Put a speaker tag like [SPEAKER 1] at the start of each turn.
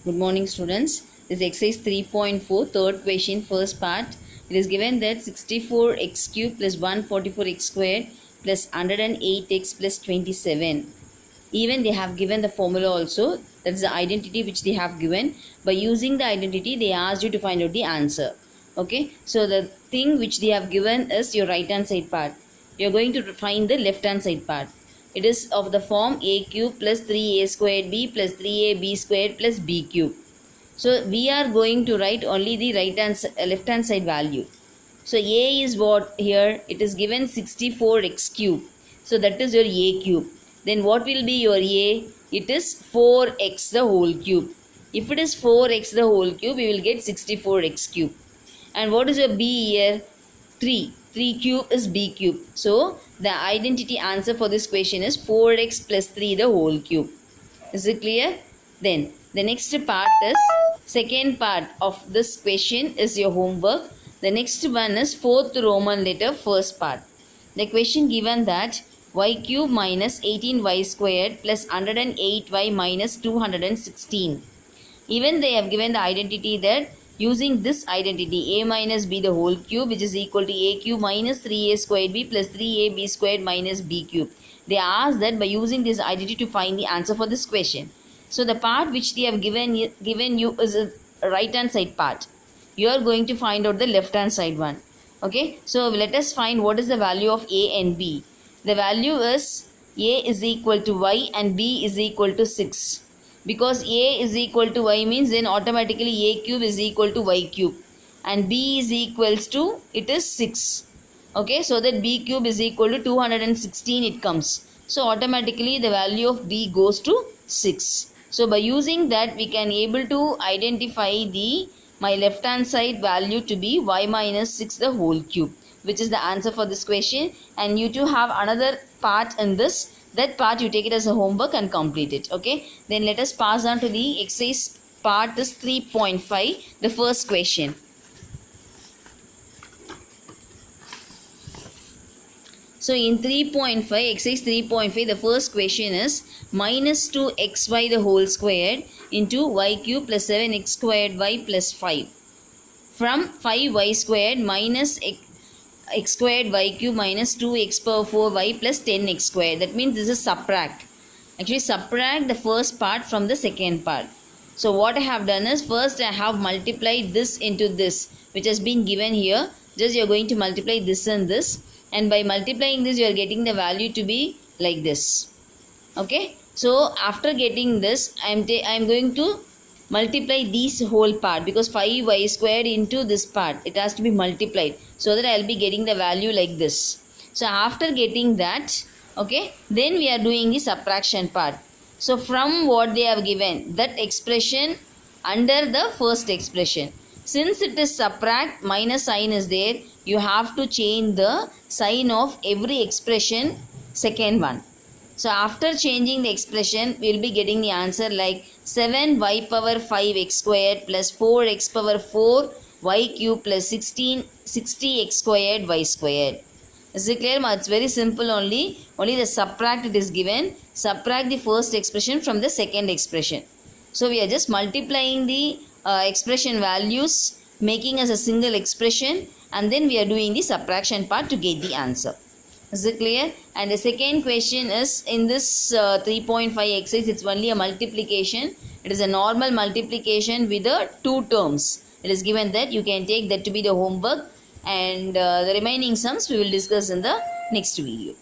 [SPEAKER 1] Good morning, students. This is exercise 3.4, third question, first part. It is given that 64x cube plus 144x squared plus 108x plus 27. Even they have given the formula also. That is the identity which they have given. By using the identity, they asked you to find out the answer. Okay. So the thing which they have given is your right hand side part. You are going to find the left hand side part. It is of the form a cube plus 3a squared b plus 3ab squared plus b cube. So we are going to write only the left hand side value. So a is what here? It is given 64x cube. So that is your a cube. Then what will be your a? It is 4x the whole cube. If it is 4x the whole cube, we will get 64x cube. And what is your b here? 3. 3 cube is b cube. So the identity answer for this question is 4x plus 3 the whole cube. Is it clear? Then the next part is second part of this question is your homework. The next one is fourth Roman letter first part. The question given that y cube minus 18y squared plus 108y minus 216. Even they have given the identity that using this identity a minus b the whole cube, which is equal to a cube minus 3a squared b plus 3ab squared minus b cube. They asked that by using this identity to find the answer for this question. So the part which they have given you is a right hand side part. You are going to find out the left hand side one. Okay. So let us find what is the value of a and b. The value is a is equal to y and b is equal to 6. Because a is equal to y means then automatically a cube is equal to y cube. And b is equals to, it is 6. Okay, so that b cube is equal to 216 it comes. So automatically the value of b goes to 6. So by using that we can able to identify my left hand side value to be y minus 6 the whole cube. Which is the answer for this question. And you too have another part in this. That part you take it as a homework and complete it. Okay. Then let us pass on to the exercise part is 3.5. The first question. So in 3.5, exercise 3.5, the first question is minus 2xy the whole squared into y cube plus 7x squared y plus 5. From 5y squared minus x squared y cube minus 2x power 4y plus 10x squared. That means this is subtract. Actually subtract the first part from the second part. So what I have done is first I have multiplied this into this which has been given here. Just you are going to multiply this and this. And by multiplying this you are getting the value to be like this. Okay. So after getting this I am going to multiply this whole part because 5y squared into this part. It has to be multiplied. So that I will be getting the value like this. So after getting that, okay, then we are doing the subtraction part. So from what they have given, that expression under the first expression. Since it is subtract, minus sign is there, you have to change the sign of every expression, second one. So after changing the expression, we will be getting the answer like 7y power 5x squared plus 4x power 4 y cube plus 60x squared y squared. Is it clear? It's very simple only. Only the subtract it is given. Subtract the first expression from the second expression. So we are just multiplying the expression values, making as a single expression, and then we are doing the subtraction part to get the answer. Is it clear? And the second question is in this 3.5 exercise, it's only a multiplication. It is a normal multiplication with the two terms. It is given that you can take that to be the homework, and the remaining sums we will discuss in the next video.